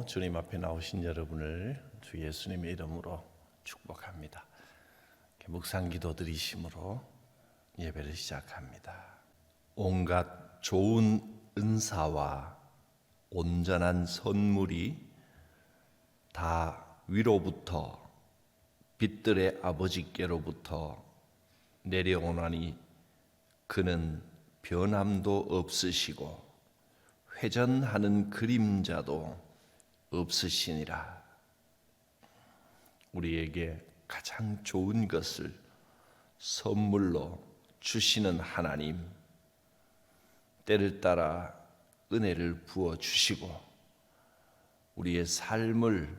주님 앞에 나오신 여러분을 주 예수님의 이름으로 축복합니다. 묵상 기도 드리심으로 예배를 시작합니다. 온갖 좋은 은사와 온전한 선물이 다 위로부터 빛들의 아버지께로부터 내려오나니 그는 변함도 없으시고 회전하는 그림자도 없으시니라. 우리에게 가장 좋은 것을 선물로 주시는 하나님, 때를 따라 은혜를 부어 주시고 우리의 삶을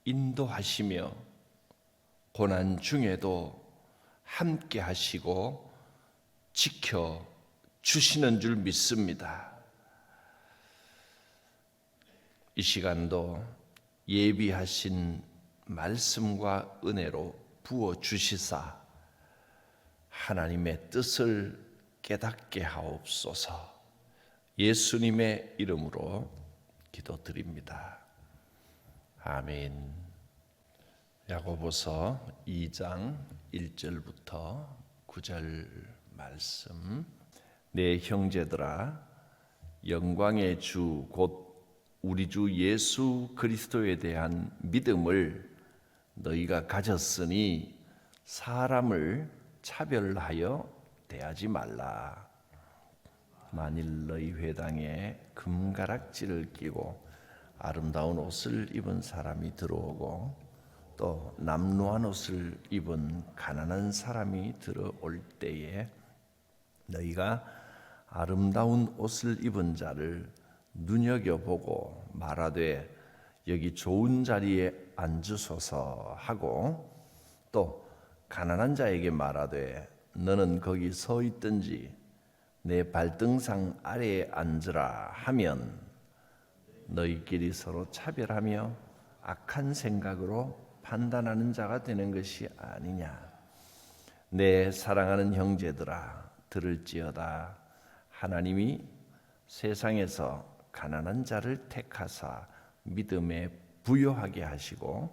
인도하시며 고난 중에도 함께 하시고 지켜 주시는 줄 믿습니다. 이 시간도 예비하신 말씀과 은혜로 부어 주시사 하나님의 뜻을 깨닫게 하옵소서. 예수님의 이름으로 기도드립니다. 아멘. 야고보서 2장 1절부터 9절 말씀. 내 형제들아, 영광의 주 곧 우리 주 예수 그리스도에 대한 믿음을 너희가 가졌으니 사람을 차별하여 대하지 말라. 만일 너희 회당에 금가락지를 끼고 아름다운 옷을 입은 사람이 들어오고 또 남루한 옷을 입은 가난한 사람이 들어올 때에 너희가 아름다운 옷을 입은 자를 눈여겨보고 말하되 여기 좋은 자리에 앉으소서 하고 또 가난한 자에게 말하되 너는 거기 서 있든지 내 발등상 아래에 앉으라 하면 너희끼리 서로 차별하며 악한 생각으로 판단하는 자가 되는 것이 아니냐. 내 사랑하는 형제들아, 들을지어다. 하나님이 세상에서 가난한 자를 택하사 믿음에 부요하게 하시고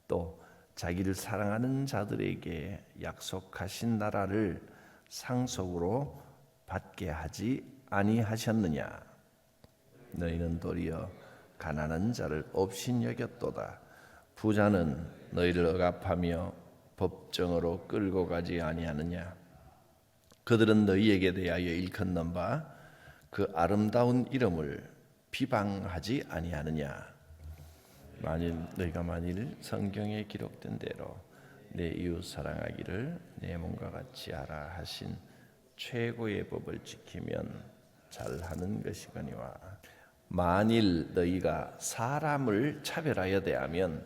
또 자기를 사랑하는 자들에게 약속하신 나라를 상속으로 받게 하지 아니하셨느냐. 너희는 도리어 가난한 자를 업신여겼도다. 부자는 너희를 억압하며 법정으로 끌고 가지 아니하느냐. 그들은 너희에게 대하여 일컫는 바 그 아름다운 이름을 비방하지 아니하느냐. 너희가 만일 성경에 기록된 대로 내 이웃 사랑하기를 내 몸과 같이 하라 하신 최고의 법을 지키면 잘하는 것이거니와 만일 너희가 사람을 차별하여 대하면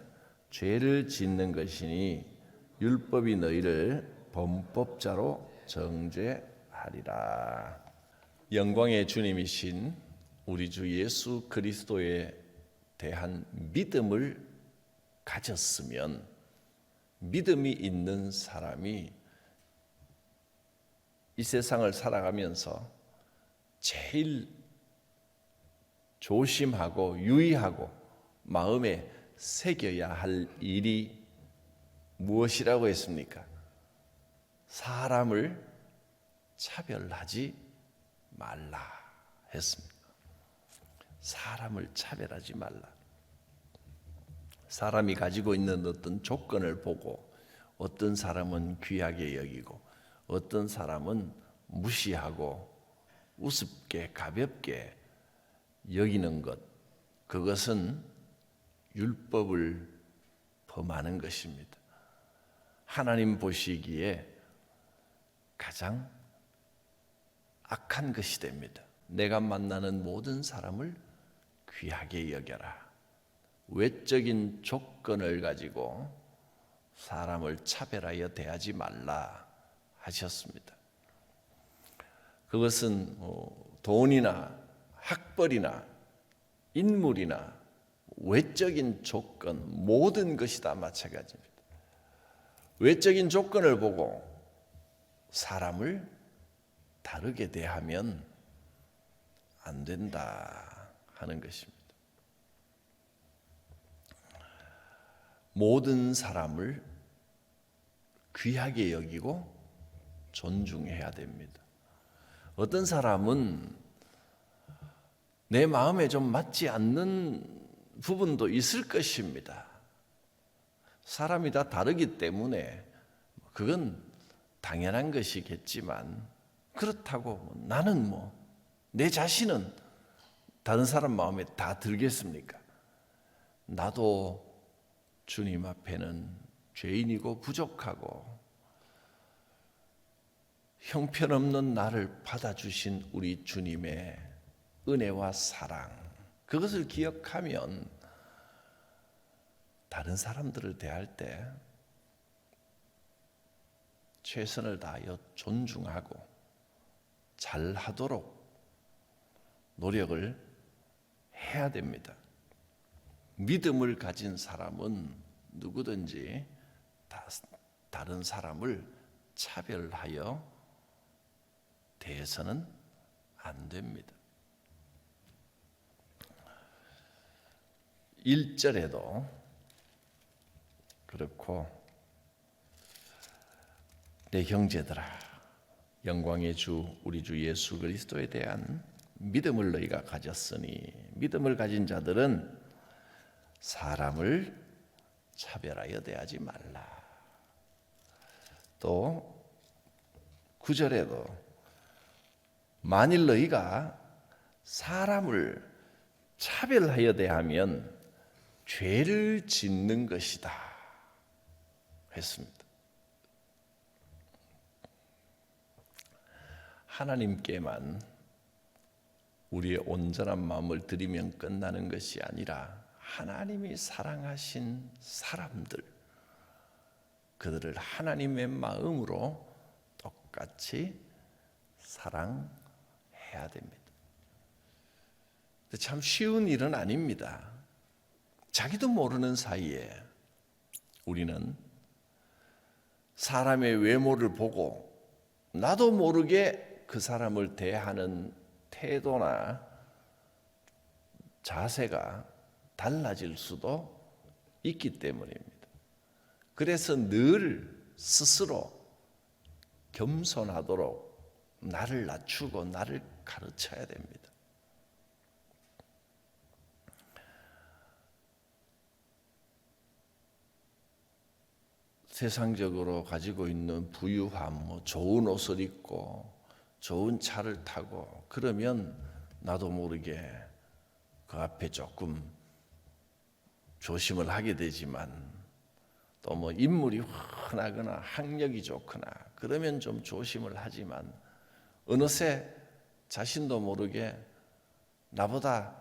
죄를 짓는 것이니 율법이 너희를 범법자로 정죄하리라. 영광의 주님이신 우리 주 예수 그리스도에 대한 믿음을 가졌으면 믿음이 있는 사람이 이 세상을 살아가면서 제일 조심하고 유의하고 마음에 새겨야 할 일이 무엇이라고 했습니까? 사람을 차별하지 말라 했습니다. 사람을 차별하지 말라. 사람이 가지고 있는 어떤 조건을 보고 어떤 사람은 귀하게 여기고 어떤 사람은 무시하고 우습게 가볍게 여기는 것, 그것은 율법을 범하는 것입니다. 하나님 보시기에 가장 악한 것이 됩니다. 내가 만나는 모든 사람을 귀하게 여겨라. 외적인 조건을 가지고 사람을 차별하여 대하지 말라 하셨습니다. 그것은 돈이나 학벌이나 인물이나 외적인 조건, 모든 것이 다 마찬가지입니다. 외적인 조건을 보고 사람을 다르게 대하면 안 된다 하는 것입니다. 모든 사람을 귀하게 여기고 존중해야 됩니다. 어떤 사람은 내 마음에 좀 맞지 않는 부분도 있을 것입니다. 사람이 다 다르기 때문에 그건 당연한 것이겠지만, 그렇다고 나는 내 자신은 다른 사람 마음에 다 들겠습니까? 나도 주님 앞에는 죄인이고 부족하고 형편없는 나를 받아주신 우리 주님의 은혜와 사랑, 그것을 기억하면 다른 사람들을 대할 때 최선을 다하여 존중하고 잘하도록 노력을 해야 됩니다. 믿음을 가진 사람은 누구든지 다른 사람을 차별하여 대해서는 안 됩니다. 1절에도 그렇고, 내 형제들아, 영광의 주 우리 주 예수 그리스도에 대한 믿음을 너희가 가졌으니 믿음을 가진 자들은 사람을 차별하여 대하지 말라. 또 9절에도 만일 너희가 사람을 차별하여 대하면 죄를 짓는 것이다 했습니다. 하나님께만 우리의 온전한 마음을 드리면 끝나는 것이 아니라 하나님이 사랑하신 사람들, 그들을 하나님의 마음으로 똑같이 사랑해야 됩니다. 참 쉬운 일은 아닙니다. 자기도 모르는 사이에 우리는 사람의 외모를 보고 나도 모르게 그 사람을 대하는 태도나 자세가 달라질 수도 있기 때문입니다. 그래서 늘 스스로 겸손하도록 나를 낮추고 나를 가르쳐야 됩니다. 세상적으로 가지고 있는 부유함, 좋은 옷을 입고 좋은 차를 타고 그러면 나도 모르게 그 앞에 조금 조심을 하게 되지만, 또 인물이 훤하거나 학력이 좋거나 그러면 좀 조심을 하지만, 어느새 자신도 모르게 나보다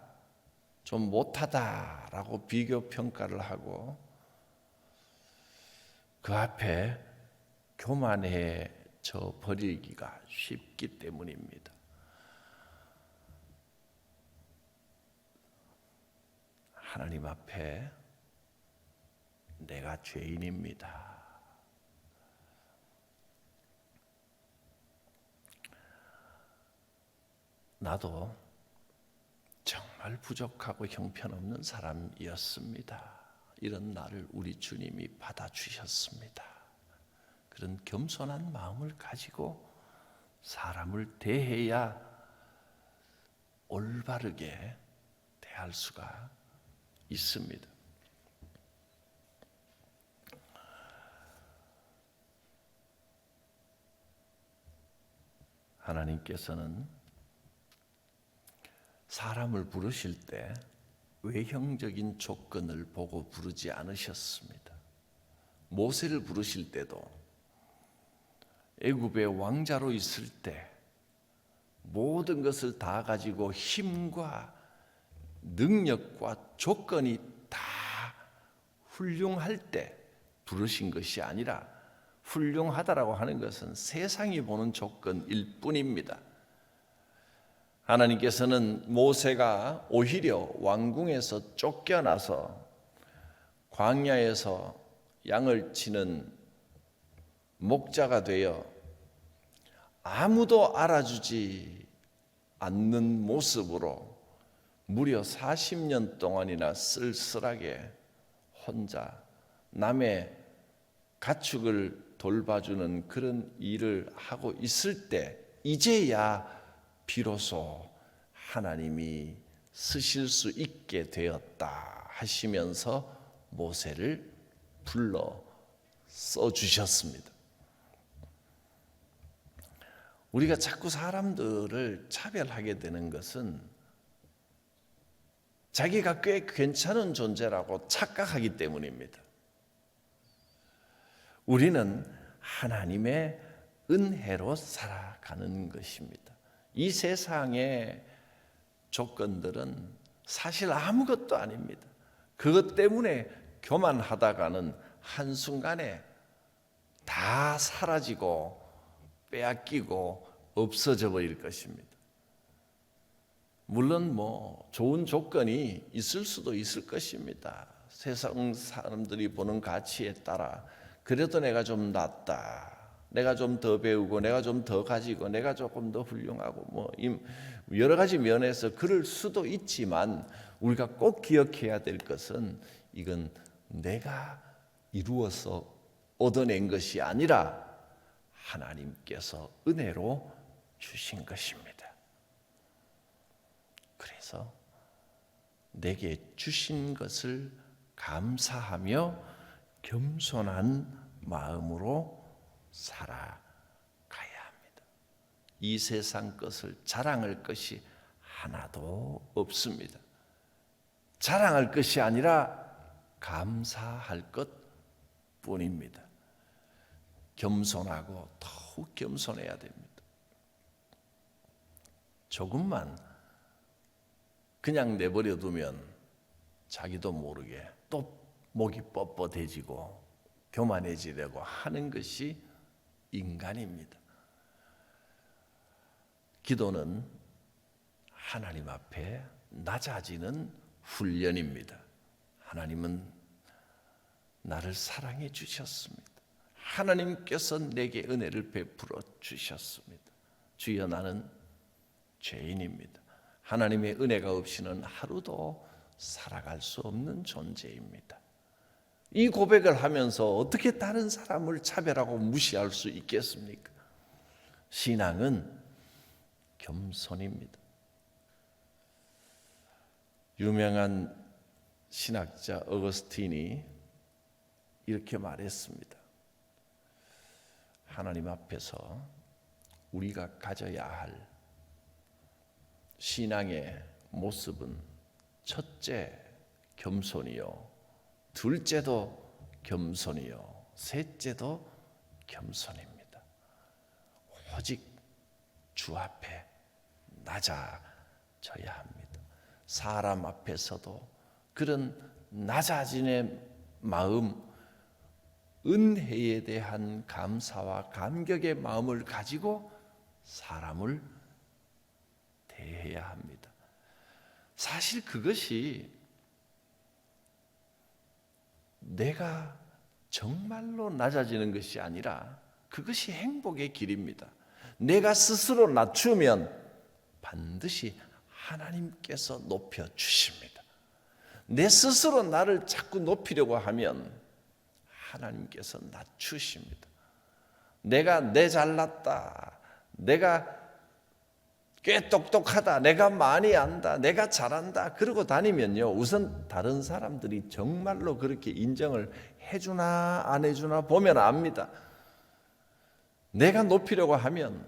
좀 못하다라고 비교 평가를 하고 그 앞에 교만해져 버리기가 쉽기 때문입니다. 하나님 앞에 내가 죄인입니다. 나도 정말 부족하고 형편없는 사람이었습니다. 이런 나를 우리 주님이 받아주셨습니다. 그런 겸손한 마음을 가지고 사람을 대해야 올바르게 대할 수가 있습니다. 하나님께서는 사람을 부르실 때 외형적인 조건을 보고 부르지 않으셨습니다. 모세를 부르실 때도 애굽의 왕자로 있을 때 모든 것을 다 가지고 힘과 능력과 조건이 다 훌륭할 때 부르신 것이 아니라, 훌륭하다라고 하는 것은 세상이 보는 조건일 뿐입니다. 하나님께서는 모세가 오히려 왕궁에서 쫓겨나서 광야에서 양을 치는 목자가 되어 아무도 알아주지 않는 모습으로 무려 40년 동안이나 쓸쓸하게 혼자 남의 가축을 돌봐주는 그런 일을 하고 있을 때 이제야 비로소 하나님이 쓰실 수 있게 되었다 하시면서 모세를 불러 써주셨습니다. 우리가 자꾸 사람들을 차별하게 되는 것은 자기가 꽤 괜찮은 존재라고 착각하기 때문입니다. 우리는 하나님의 은혜로 살아가는 것입니다. 이 세상의 조건들은 사실 아무것도 아닙니다. 그것 때문에 교만하다가는 한순간에 다 사라지고 빼앗기고 없어져 버릴 것입니다. 물론 좋은 조건이 있을 수도 있을 것입니다. 세상 사람들이 보는 가치에 따라 그래도 내가 좀 낫다, 내가 좀 더 배우고 내가 좀 더 가지고 내가 조금 더 훌륭하고 여러 가지 면에서 그럴 수도 있지만 우리가 꼭 기억해야 될 것은 이건 내가 이루어서 얻어낸 것이 아니라 하나님께서 은혜로 주신 것입니다. 그래서 내게 주신 것을 감사하며 겸손한 마음으로 살아가야 합니다. 이 세상 것을 자랑할 것이 하나도 없습니다. 자랑할 것이 아니라 감사할 것뿐입니다. 겸손하고 더욱 겸손해야 됩니다. 조금만 그냥 내버려 두면 자기도 모르게 또 목이 뻣뻣해지고 교만해지려고 하는 것이 인간입니다. 기도는 하나님 앞에 낮아지는 훈련입니다. 하나님은 나를 사랑해 주셨습니다. 하나님께서 내게 은혜를 베풀어 주셨습니다. 주여 나는 죄인입니다. 하나님의 은혜가 없이는 하루도 살아갈 수 없는 존재입니다. 이 고백을 하면서 어떻게 다른 사람을 차별하고 무시할 수 있겠습니까? 신앙은 겸손입니다. 유명한 신학자 어거스틴이 이렇게 말했습니다. 하나님 앞에서 우리가 가져야 할 신앙의 모습은 첫째 겸손이요, 둘째도 겸손이요, 셋째도 겸손입니다. 오직 주 앞에 낮아져야 합니다. 사람 앞에서도 그런 낮아짐의 마음, 은혜에 대한 감사와 감격의 마음을 가지고 사람을 대해야 합니다. 사실 그것이 내가 정말로 낮아지는 것이 아니라 그것이 행복의 길입니다. 내가 스스로 낮추면 반드시 하나님께서 높여주십니다. 내 스스로 나를 자꾸 높이려고 하면 하나님께서 낮추십니다. 내 잘났다, 내가 꽤 똑똑하다, 내가 많이 안다, 내가 잘한다 그러고 다니면요, 우선 다른 사람들이 정말로 그렇게 인정을 해주나 안 해주나 보면 압니다. 내가 높이려고 하면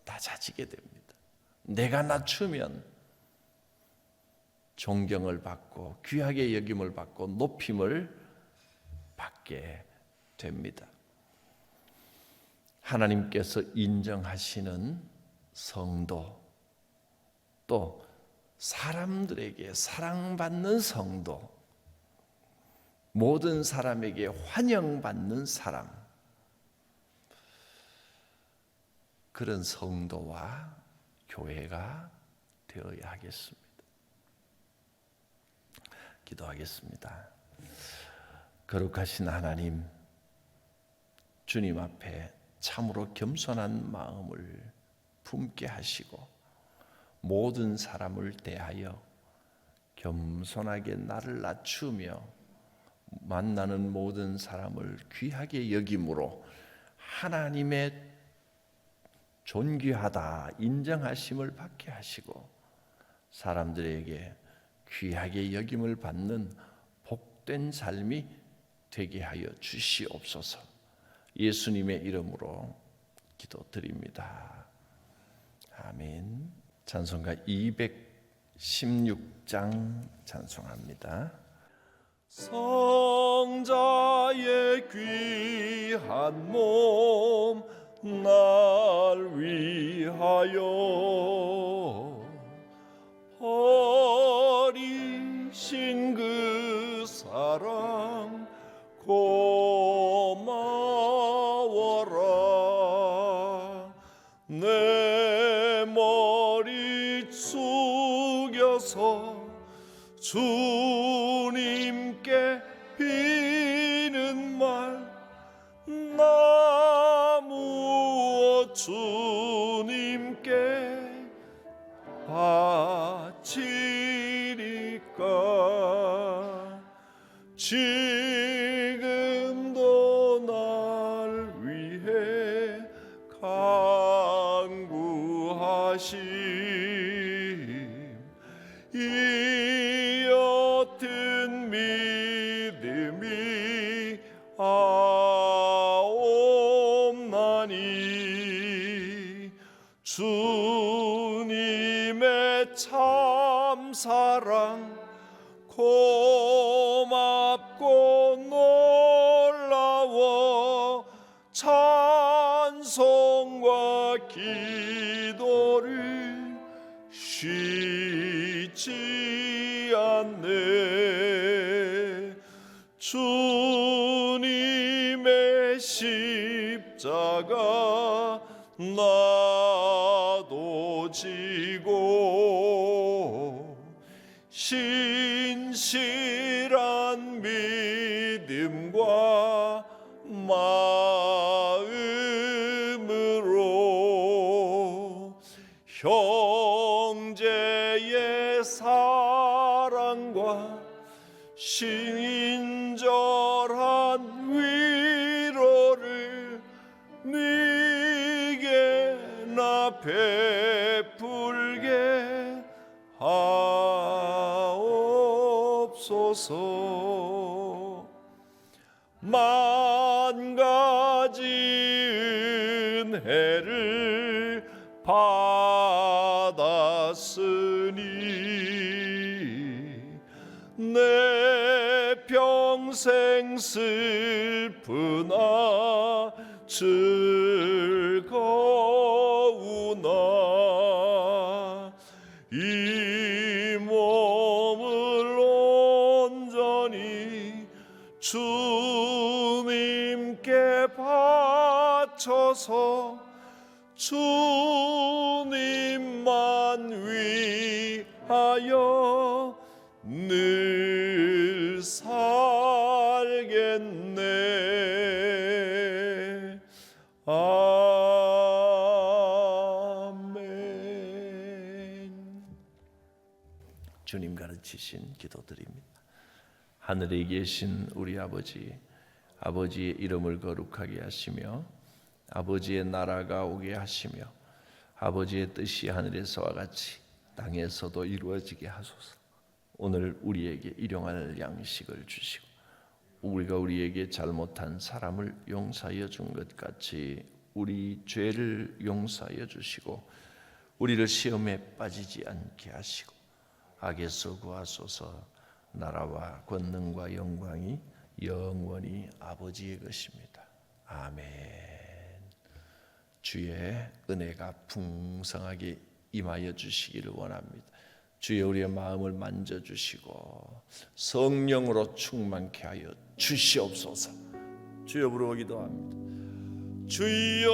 낮아지게 됩니다. 내가 낮추면 존경을 받고 귀하게 여김을 받고 높임을 받게 됩니다. 하나님께서 인정하시는 성도, 또 사람들에게 사랑받는 성도, 모든 사람에게 환영받는 사람, 그런 성도와 교회가 되어야 하겠습니다. 기도하겠습니다. 거룩하신 하나님, 주님 앞에 참으로 겸손한 마음을 품게 하시고 모든 사람을 대하여 겸손하게 나를 낮추며 만나는 모든 사람을 귀하게 여김으로 하나님의 존귀하다 인정하심을 받게 하시고 사람들에게 귀하게 여김을 받는 복된 삶이 되게 하여 주시옵소서. 예수님의 이름으로 기도드립니다. 아멘. 찬송가 216장 찬송합니다. 성자의 귀한 몸 날 위하여 버리신 그 사랑 고마워라. 내 머리 숙여서 주님께 비는 말 나 무엇 주님께 바치리까. 지금도 날 위해 간구하심 이 옅은 믿음이 없나니 주님의 참사랑 고맙고 놀라워 찬송과 기도를 쉬지 않네. 주님의 십자가 나도 지고 신실한 믿음과 마음으로 형제의 사랑과 친절한 위로를 네게 나 베풀게 하옵소서. 만 가지 은혜를 받았으니 내 평생 슬프나 즐거우나 이 몸을 온전히 주님께 바쳐서 주님만 위하여 늘 살겠네. 아멘. 주님 가르치신 기도드립니다. 하늘에 계신 우리 아버지, 아버지의 이름을 거룩하게 하시며 아버지의 나라가 오게 하시며 아버지의 뜻이 하늘에서와 같이 땅에서도 이루어지게 하소서. 오늘 우리에게 일용할 양식을 주시고 우리가 우리에게 잘못한 사람을 용서하여 준 것 같이 우리 죄를 용서하여 주시고 우리를 시험에 빠지지 않게 하시고 악에서 구하소서. 나라와 권능과 영광이 영원히 아버지의 것입니다. 아멘. 주의 은혜가 풍성하게 임하여 주시기를 원합니다. 주여 우리의 마음을 만져주시고 성령으로 충만케 하여 주시옵소서. 주여 부르고 기도합니다. 주여